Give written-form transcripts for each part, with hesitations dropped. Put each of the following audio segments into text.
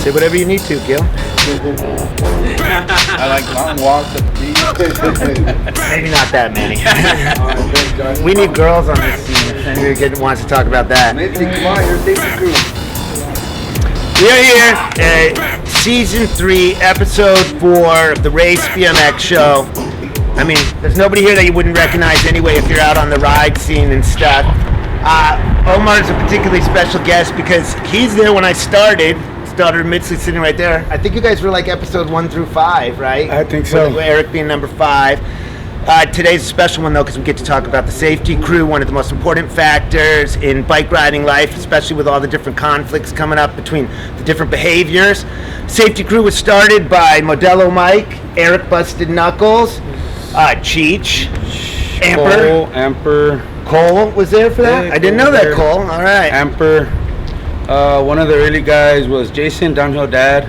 Say whatever you need to, Gail. I like long walks at the beach. Maybe not that many. We need girls on this scene if anybody wants to talk about that. Mitzi, come on, you're safety crew. We are here, season 3, episode 4 of the Race BMX show. I mean, there's nobody here that you wouldn't recognize anyway if you're out on the ride scene and stuff. Omar's a particularly special guest because he's there when I started. Daughter Mitzi sitting right there. I think you guys were like episode 1 through 5, right? I think so. With Eric being number 5. Today's a special one though because we get to talk about the safety crew, one of the most important factors in bike riding life, especially with all the different conflicts coming up between the different behaviors. Safety crew was started by Modelo Mike, Eric Busted Knuckles, Cheech, Amper. Cole was there for that? Yeah, I didn't know that, Cole. All right. Amper. One of the early guys was Jason, Downhill Dad.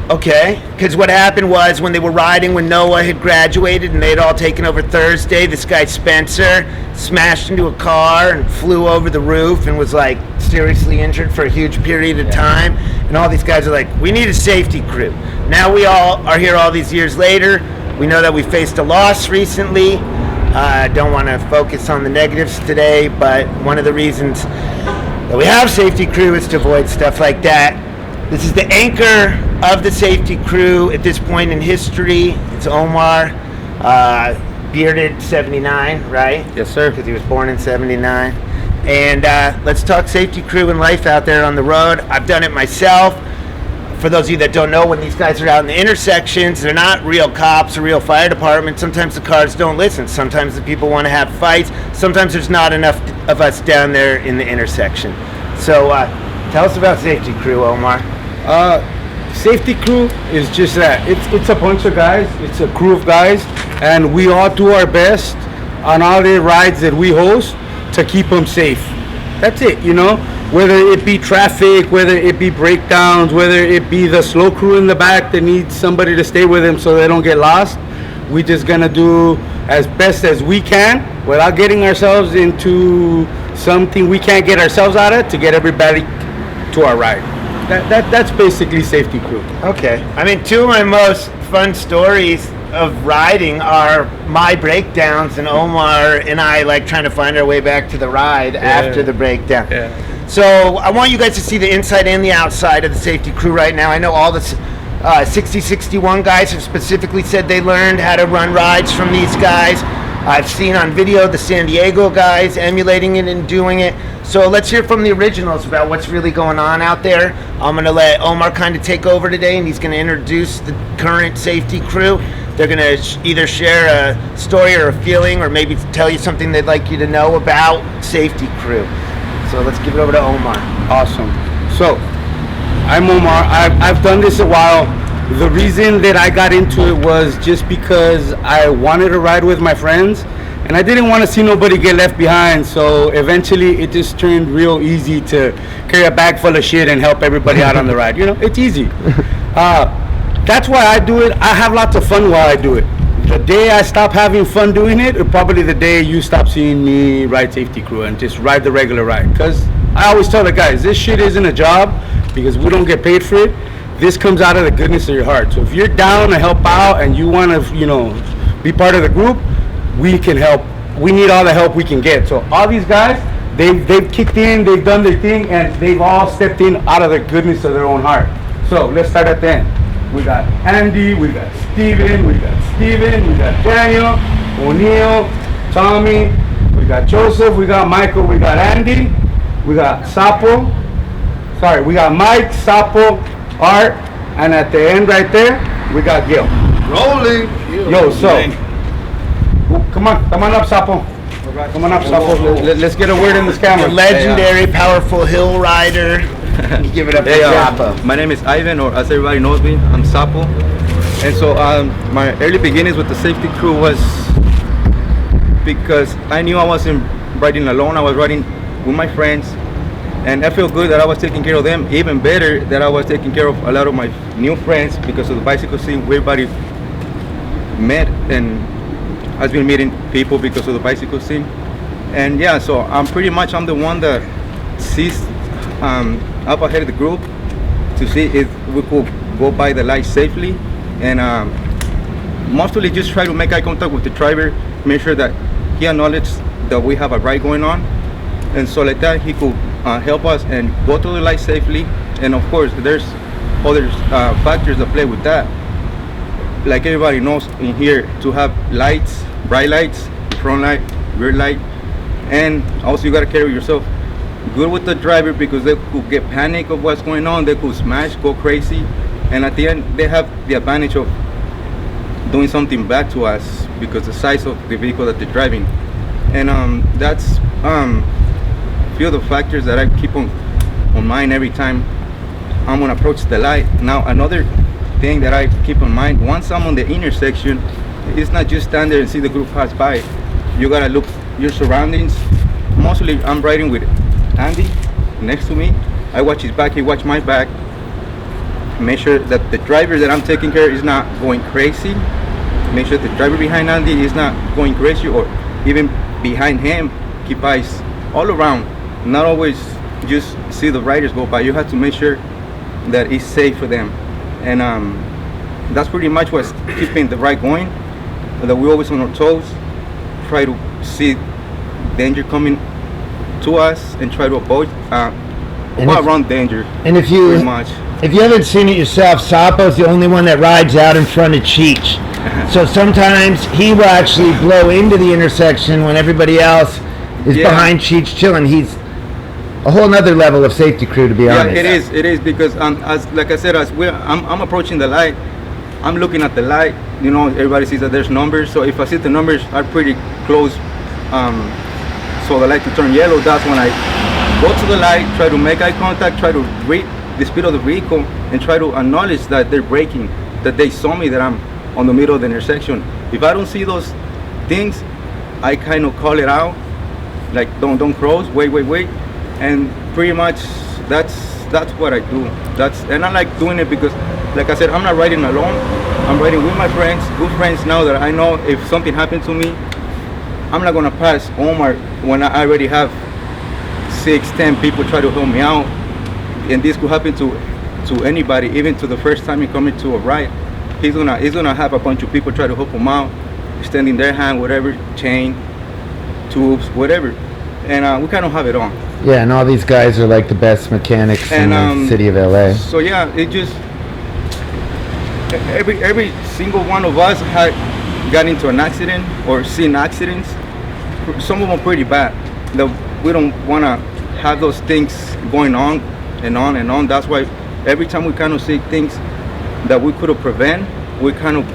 Okay, because what happened was when they were riding, when Noah had graduated and they'd all taken over Thursday, this guy Spencer smashed into a car and flew over the roof and was like seriously injured for a huge period of time. And all these guys are like, we need a safety crew. Now we all are here all these years later. We know that we faced a loss recently. I don't want to focus on the negatives today, but one of the reasons that we have safety crew is to avoid stuff like that. This is the anchor of the safety crew at this point in history. It's Omar, bearded 79, right? Yes, sir. Because he was born in 79. And let's talk safety crew and life out there on the road. I've done it myself. For those of you that don't know, when these guys are out in the intersections, they're not real cops or real fire departments. Sometimes the cars don't listen. Sometimes the people want to have fights. Sometimes there's not enough of us down there in the intersection. So tell us about safety crew, Omar. Safety crew is just that. It's a bunch of guys. It's a crew of guys, and we all do our best on all the rides that we host to keep them safe. That's it, you know. Whether it be traffic, whether it be breakdowns, whether it be the slow crew in the back that needs somebody to stay with them so they don't get lost, we just gonna do as best as we can without getting ourselves into something we can't get ourselves out of to get everybody to our ride. That's basically safety crew. Okay. I mean, 2 of my most fun stories of riding are my breakdowns and Omar and I like trying to find our way back to the ride after the breakdown. Yeah. So I want you guys to see the inside and the outside of the safety crew right now. I know all the 6061 guys have specifically said they learned how to run rides from these guys. I've seen on video the San Diego guys emulating it and doing it. So let's hear from the originals about what's really going on out there. I'm going to let Omar kind of take over today, and he's going to introduce the current safety crew. They're going to either share a story or a feeling or maybe tell you something they'd like you to know about safety crew. So let's give it over to Omar. Awesome. So, I'm Omar. I've done this a while. The reason that I got into it was just because I wanted to ride with my friends and I didn't want to see nobody get left behind. So eventually it just turned real easy to carry a bag full of shit and help everybody out on the ride. You know, it's easy. That's why I do it. I have lots of fun while I do it. The day I stop having fun doing it, is probably the day you stop seeing me ride safety crew and just ride the regular ride. Because I always tell the guys, this shit isn't a job because we don't get paid for it. This comes out of the goodness of your heart. So if you're down to help out and you want to, you know, be part of the group, we can help. We need all the help we can get. So all these guys, they've kicked in, they've done their thing, and they've all stepped in out of the goodness of their own heart. So let's start at the end. We got Andy, we got Steven, we got Daniel, O'Neill, Tommy, we got Joseph, we got Michael, we got Andy, we got Sapo. Sorry, we got Mike, Sapo, Art, and at the end right there, we got Gail. Rolling. Yo, so, come on up, Sapo. Come on up, Sapo. Let's get a word in this camera. The legendary, powerful hill rider. Give it up to Sapo. My name is Ivan, or as everybody knows me, I'm Sapo. And so my early beginnings with the safety crew was because I knew I wasn't riding alone. I was riding with my friends. And I feel good that I was taking care of them. Even better that I was taking care of a lot of my new friends because of the bicycle scene. Everybody met and has been meeting people because of the bicycle scene. And yeah, so I'm the one that sees up ahead of the group. to see if we could go by the light safely, and mostly just try to make eye contact with the driver, make sure that he acknowledges that we have a ride going on, and so like that he could help us and go through the light safely. And of course, there's other factors that play with that. Like everybody knows in here, to have lights, bright lights, front light, rear light, and also you gotta carry yourself good with the driver, because they could get panic of what's going on, they could smash, go crazy, and at the end they have the advantage of doing something bad to us because the size of the vehicle that they're driving. And that's few of the factors that I keep on mind every time I'm gonna approach the light. Now another thing that I keep in mind, once I'm on the intersection, it's not just stand there and see the group pass by. You gotta look your surroundings. Mostly I'm riding with Andy next to me. I watch his back, he watch my back. Make sure that the driver that I'm taking care of is not going crazy. Make sure the driver behind Andy is not going crazy, or even behind him. Keep eyes all around. Not always just see the riders go by. You have to make sure that it's safe for them. And that's pretty much what's keeping the ride going. That we're always on our toes. Try to see danger coming to us and try to avoid around danger. And if pretty much. If you haven't seen it yourself, Sapo's the only one that rides out in front of Cheech. So sometimes he will actually blow into the intersection when everybody else is behind Cheech chilling. He's a whole nother level of safety crew, to be honest. Yeah, it is because as like I said, as I'm approaching the light, I'm looking at the light. You know, everybody sees that there's numbers. So if I see the numbers are pretty close, so the light to turn yellow, that's when I go to the light, try to make eye contact, try to read the speed of the vehicle, and try to acknowledge that they're braking, that they saw me, that I'm on the middle of the intersection. If I don't see those things, I kind of call it out, like don't cross, wait, and pretty much that's what I do. And I like doing it because, like I said, I'm not riding alone. I'm riding with my friends, good friends now that I know if something happened to me, I'm not gonna pass Omar when I already have 6-10 people try to help me out. And this could happen to anybody, even to the first time he coming to a ride. He's gonna have a bunch of people try to help him out, extending their hand, whatever, chain, tubes, whatever. And we kind of have it on. Yeah, and all these guys are like the best mechanics in the city of LA. So yeah, it just every single one of us had got into an accident or seen accidents. Some of them pretty bad. That we don't want to have those things going on and on and on. That's why every time we kind of see things that we could have prevent, we kind of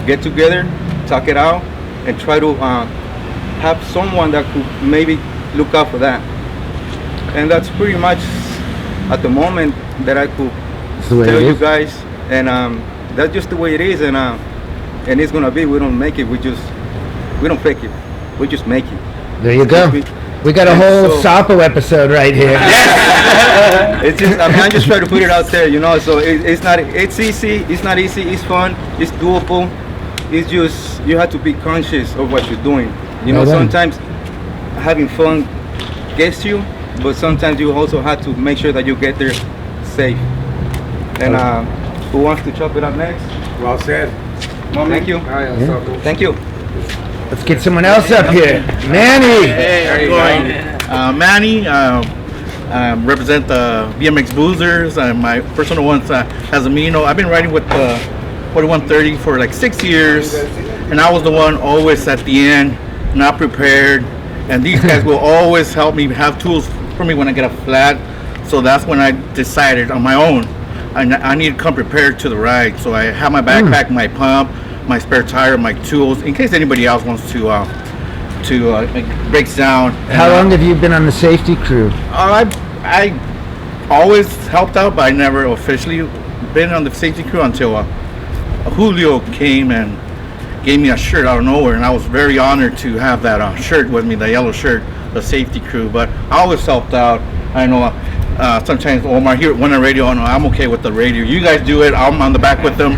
get together, talk it out, and try to have someone that could maybe look out for that. And that's pretty much at the moment that I could tell you guys. And that's just the way it is. And it's gonna be. We don't make it. We don't fake it. We just make it. There you go. We got a whole Sapo episode right here. It's just, I mean, I just try to put it out there, you know. So it's easy. It's not easy. It's fun. It's doable. It's just you have to be conscious of what you're doing. You know, sometimes having fun gets you, but sometimes you also have to make sure that you get there safe. And who wants to chop it up next? Well said. Thank you. Thank you. Let's get someone else up here. Manny. Hey, how's it going? Manny, represent the BMX Boozers. My personal ones has a Mino. I've been riding with the 4130 for like 6 years, and I was the one always at the end, not prepared. And these guys will always help me, have tools for me when I get a flat. So that's when I decided on my own, I need to come prepared to the ride. So I have my backpack, my pump, my spare tire, my tools, in case anybody else wants to breaks down. How long have you been on the safety crew? I always helped out, but I never officially been on the safety crew until Julio came and gave me a shirt out of nowhere, and I was very honored to have that shirt with me, the yellow shirt, the safety crew. But I always helped out. I know sometimes Omar here on the radio, I'm okay with the radio. You guys do it. I'm on the back with them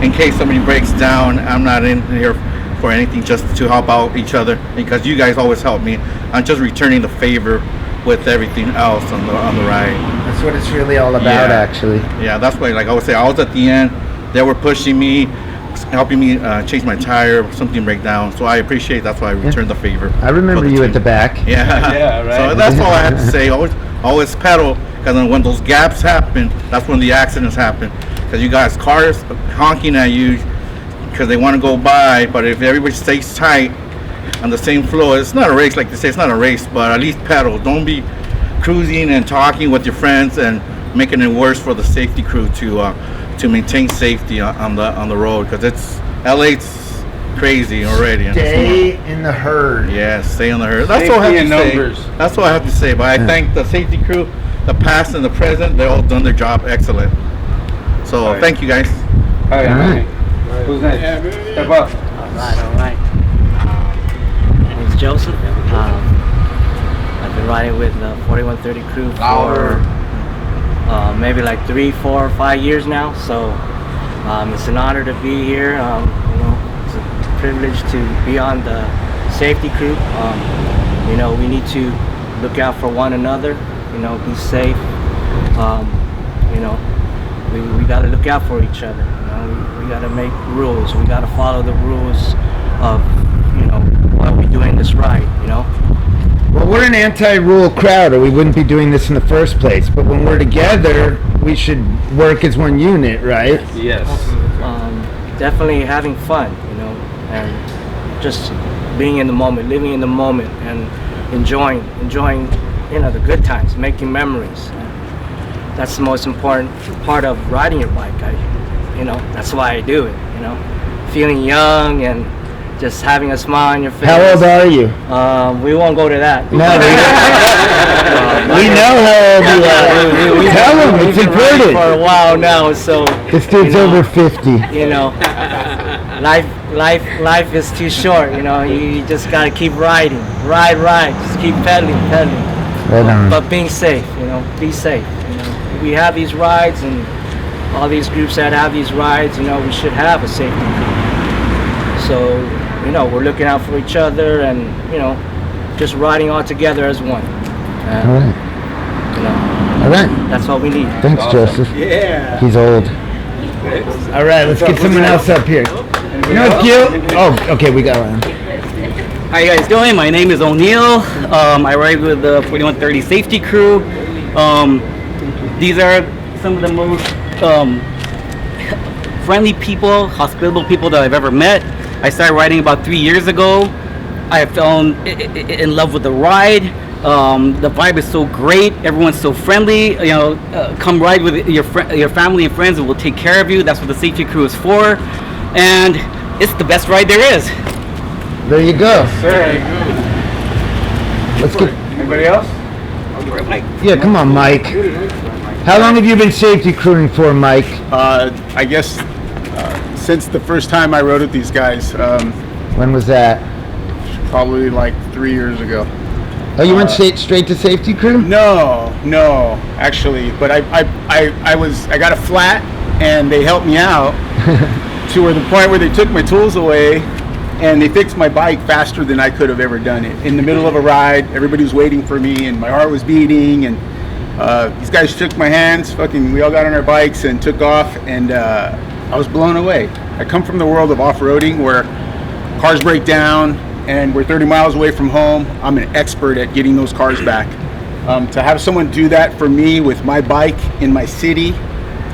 in case somebody breaks down. I'm not in here for anything, just to help out each other, because you guys always help me. I'm just returning the favor with everything else on the ride. That's what it's really all about, Yeah. actually. Yeah, that's why, like I would say, I was at the end. They were pushing me, helping me change my tire, something break down. So I appreciate. That's why I returned the favor. I remember for you team. at the back. Yeah, Yeah, right. So that's all I have to say. Always pedal, because when those gaps happen, that's when the accidents happen. Because you guys cars honking at you because they want to go by, but if everybody stays tight on the same floor, it's not a race. Like they say, it's not a race, but at least pedal. Don't be cruising and talking with your friends and making it worse for the safety crew to maintain safety on the road, because it's LA's crazy already. And Stay in the herd. yeah, stay on the herd. That's all I Safety have in to say. numbers. That's all I have to say. But I thank the safety crew, the past and the present. They all done their job excellent. So Right. thank you guys. All right. Alright. Who's next? Step up. All right. My name's Joseph. I've been riding with the 4130 crew for maybe like 3, 4, 5 years now. So it's an honor to be here. It's a privilege to be on the safety crew. We need to look out for one another. Be safe. We got to look out for each other. We got to make rules. We got to follow the rules of what we do in this ride. Well, we're an anti-rule crowd, or we wouldn't be doing this in the first place. But when we're together, we should work as one unit, right? Yes. Definitely having fun, and just being in the moment, living in the moment, and enjoying the good times, making memories. That's the most important part of riding your bike. That's why I do it. Feeling young and just having a smile on your face. How old are you? We won't go to that. No, we know how old you are. We Tell them, it's We've been riding important. for a while now, so This dude's over 50. life is too short. You just gotta keep riding, ride, just keep pedaling. Right on. But being safe, be safe. We have these rides, and all these groups that have these rides, we should have a safety group. So, we're looking out for each other, and just riding all together as one. All right. All right. That's all we need. Thanks, Joseph. Yeah. He's old. All right, let's get someone else up here. You know what, Gail? Oh, okay, we got one. How you guys doing? My name is O'Neill. I ride with the 4130 safety crew. These are some of the most friendly people, hospitable people that I've ever met. I started riding about 3 years ago. I fell in love with the ride. The vibe is so great. Everyone's so friendly. Come ride with your family and friends, and we'll take care of you. That's what the safety crew is for, and it's the best ride there is. There you go. Let's get. Anybody else? Yeah, come on, Mike. How long have you been safety crewing for, Mike? I guess since the first time I rode with these guys, When was that? probably like 3 years ago. Oh, you went straight to safety crew? No, actually, but I got a flat, and they helped me out to the point where they took my tools away, and they fixed my bike faster than I could have ever done it. In the middle of a ride, everybody was waiting for me, and my heart was beating, and these guys shook my hands. We all got on our bikes and took off, and I was blown away. I come from the world of off-roading where cars break down, and we're 30 miles away from home. I'm an expert at getting those cars back. To have someone do that for me with my bike in my city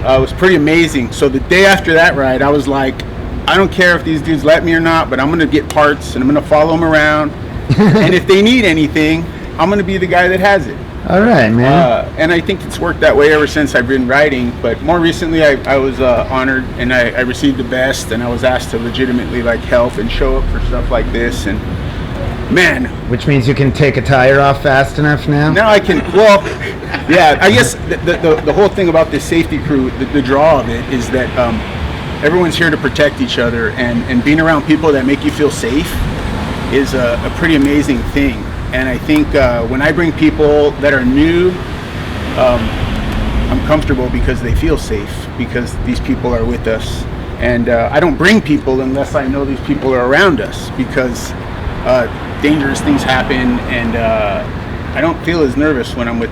was pretty amazing. So the day after that ride, I was like, I don't care if these dudes let me or not, but I'm going to get parts, and I'm going to follow them around. And if they need anything, I'm going to be the guy that has it. All right, man. And I think it's worked that way ever since I've been riding. But more recently, I was honored, and I received the best, and I was asked to legitimately help and show up for stuff like this. And man, Which means you can take a tire off fast enough now? now I can. Well, yeah. I guess the whole thing about this safety crew, the draw of it is that everyone's here to protect each other, and being around people that make you feel safe is a pretty amazing thing. And I think when I bring people that are new, I'm comfortable because they feel safe, because these people are with us. And I don't bring people unless I know these people are around us, because dangerous things happen, and I don't feel as nervous when I'm with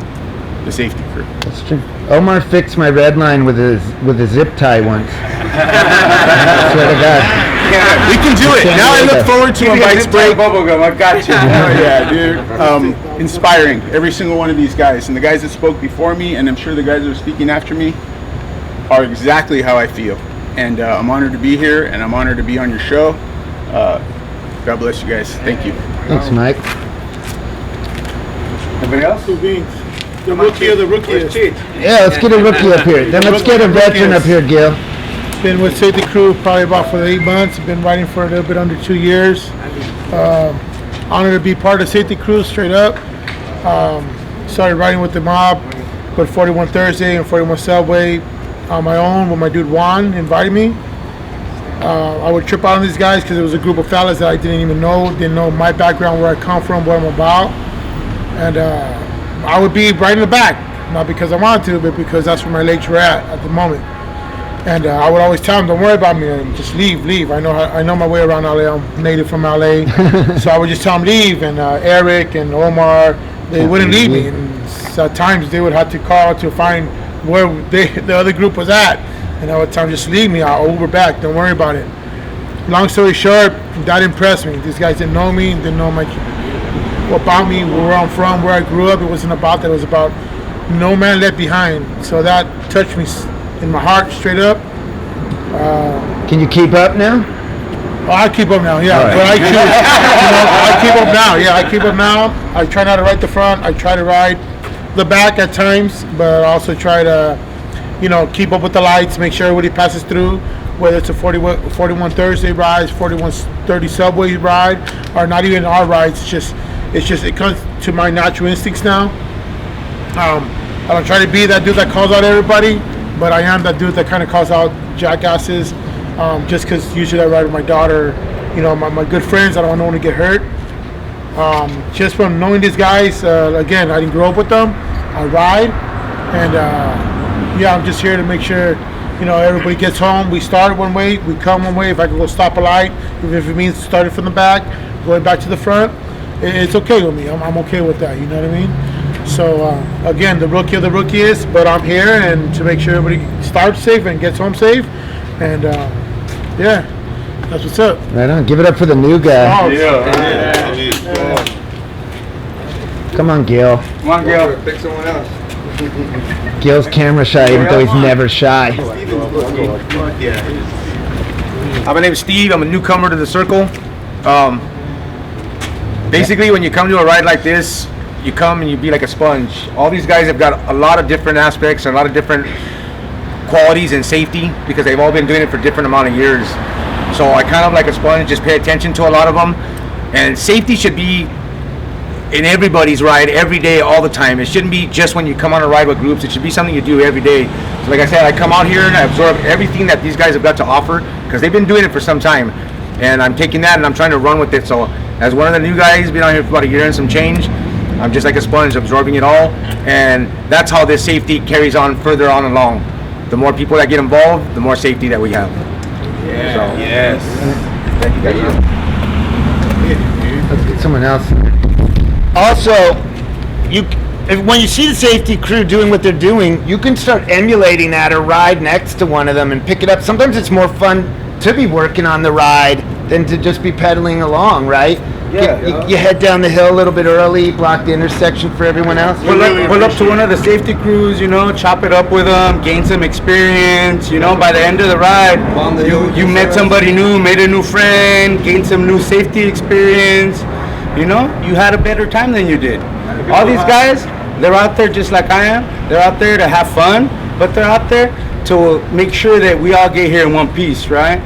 the safety crew. That's true. Omar fixed my red line with a zip tie once. I swear to God. We can do it. Now I look forward to a bike break. Bubblegum, I got you. Oh, yeah, dude. Inspiring, every single one of these guys. And the guys that spoke before me, and I'm sure the guys that are speaking after me, are exactly how I feel. And I'm honored to be here, and I'm honored to be on your show. God bless you guys. Thank you. Thanks, Mike. Anybody else? The rookie of the rookies. Yeah, let's get a rookie up here. Then let's get a veteran up here, Gail. Been with Safety Crew probably about for 8 months. Been riding for a little bit under 2 years. Honored to be part of Safety Crew, straight up. Started riding with the mob, with 41 Thursday and 41 Subway on my own when my dude Juan invited me. I would trip out on these guys because it was a group of fellas that I didn't know my background, where I come from, what I'm about. And I would be right in the back, not because I wanted to, but because that's where my legs were at the moment. And I would always tell them, don't worry about me, just leave. I know my way around LA. I'm native from LA. So I would just tell them leave. And Eric and Omar, they wouldn't leave me. And at times they would have to call to find where the other group was at. And I would tell them, just leave me, I'll Uber back, don't worry about it. Long story short, that impressed me. These guys didn't know me, didn't know about me, where I'm from, where I grew up. It wasn't about that, it was about no man left behind. So that touched me in my heart, straight up. Can you keep up now? Oh, I keep up now, yeah. Right. But I choose, I keep up now, yeah. I keep up now. I try not to ride the front. I try to ride the back at times, but I also try to, keep up with the lights, make sure everybody passes through, whether it's a 41 Thursday ride, 4130 Subway ride, or not even our rides. It comes to my natural instincts now. I don't try to be that dude that calls out everybody, but I am that dude that kind of calls out jackasses, just because usually I ride with my daughter, my good friends. I don't want to get hurt. Just from knowing these guys, again, I didn't grow up with them. I ride, and I'm just here to make sure, everybody gets home. We start one way, we come one way. If I can go stop a light, even if it means starting from the back, going back to the front, it's okay with me. I'm okay with that, you know what I mean? So, again, the rookie of the rookies, but I'm here and to make sure everybody starts safe and gets home safe. And, that's what's up. Right on. Give it up for the new guy. Oh, Come on, Gail. Come on, Gail. Pick someone else. Gail's camera shy, even though he's never shy. My name is Steve. I'm a newcomer to the circle. Basically, when you come to a ride like this, you come and you be like a sponge. All these guys have got a lot of different aspects and a lot of different qualities and safety because they've all been doing it for different amount of years. So I kind of like a sponge, just pay attention to a lot of them. And safety should be in everybody's ride every day, all the time. It shouldn't be just when you come on a ride with groups. It should be something you do every day. So like I said, I come out here and I absorb everything that these guys have got to offer because they've been doing it for some time. And I'm taking that and I'm trying to run with it. So as one of the new guys, been out here for about a year and some change, I'm just like a sponge absorbing it all. And that's how this safety carries on further on along. The more people that get involved, the more safety that we have. Yeah. So, Yes. thank you guys. Let's get someone else. Also, when you see the safety crew doing what they're doing, you can start emulating that or ride next to one of them and pick it up. Sometimes it's more fun to be working on the ride than to just be pedaling along, right? Yeah. You head down the hill a little bit early, block the intersection for everyone else. Pull up to one of the safety crews, chop it up with them, gain some experience. By the end of the ride, you met somebody new, made a new friend, gained some new safety experience. You had a better time than you did. All these guys, they're out there just like I am. They're out there to have fun, but they're out there to make sure that we all get here in one piece, right?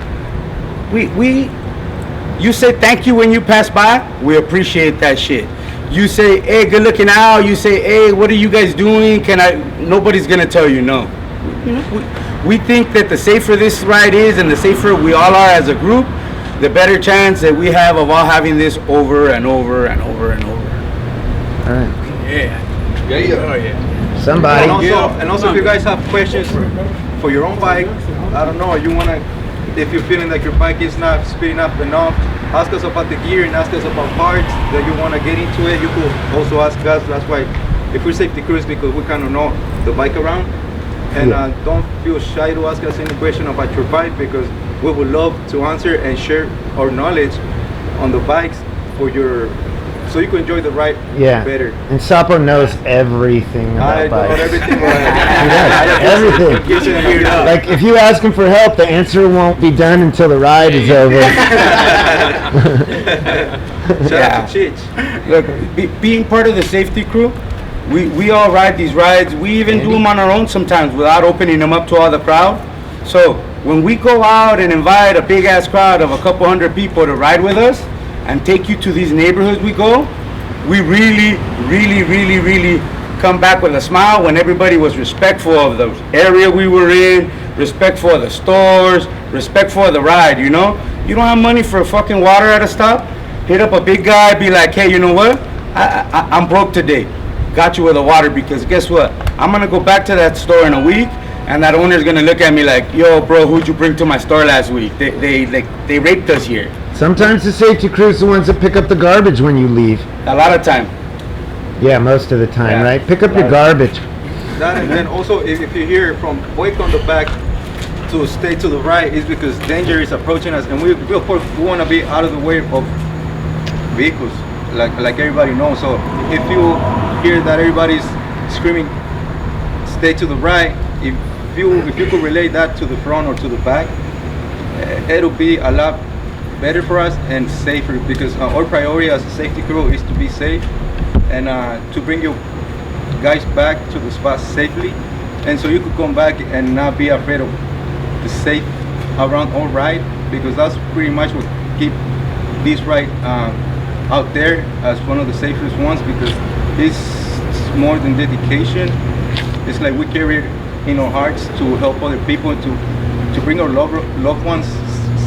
You say thank you when you pass by, we appreciate that shit. You say, hey, good looking out. You say, hey, what are you guys doing? Nobody's gonna tell you no. We think that the safer this ride is and the safer we all are as a group, the better chance that we have of all having this over and over and over and over. All right. Yeah. Yeah. Oh yeah. Somebody. And also if you guys have questions for your own bike, I don't know, if you're feeling like your bike is not speeding up enough, ask us about the gear and ask us about parts that you want to get into it. You could also ask us. That's why if we're safety crews, because we kind of know the bike around. And don't feel shy to ask us any question about your bike, because we would love to answer and share our knowledge on the bikes for your, so you can enjoy the ride better. And Sapo knows everything I about know bikes. everything. Everything. Like if you ask him for help, the answer won't be done until the ride is over. Shout out to Chich. Look, being part of the safety crew, we all ride these rides. We even do them on our own sometimes without opening them up to all the crowd. So when we go out and invite a big ass crowd of a couple hundred people to ride with us and take you to these neighborhoods we go, we really come back with a smile when everybody was respectful of the area we were in, respectful of the stores, respectful of the ride, you know? You don't have money for fucking water at a stop? Hit up a big guy, be like, hey, you know what? I'm broke today. Got you with a water, because guess what? I'm gonna go back to that store in a week, and that owner's gonna look at me like, yo, bro, who'd you bring to my store last week? They raped us here. Sometimes the safety crew's the ones that pick up the garbage when you leave. A lot of time. Yeah, most of the time, Yeah. right? Pick up your garbage. That, and then also, if you hear from wait on the back to stay to the right, is because danger is approaching us, and we of course we want to be out of the way of vehicles, like everybody knows. So if you hear that everybody's screaming, stay to the right, if you could relate that to the front or to the back, it'll be a lot better for us and safer, because our priority as a safety crew is to be safe and to bring you guys back to the spot safely, and so you could come back and not be afraid of the safe around our ride, because that's pretty much what keep this ride out there as one of the safest ones, because it's more than dedication. It's like we carry it in our hearts to help other people, to bring our loved ones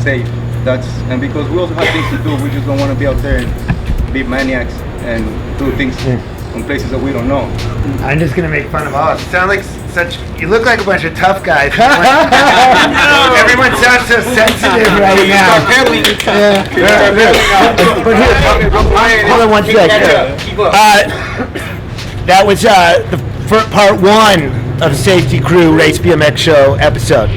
safe. And because we also have things to do, we just don't want to be out there and be maniacs and do things in places that we don't know. I'm just gonna make fun of all. You sound like you look like a bunch of tough guys. Everyone sounds so sensitive right now. But here, hold on one second. That was the part one of the Safety Crew Race BMX Show episode.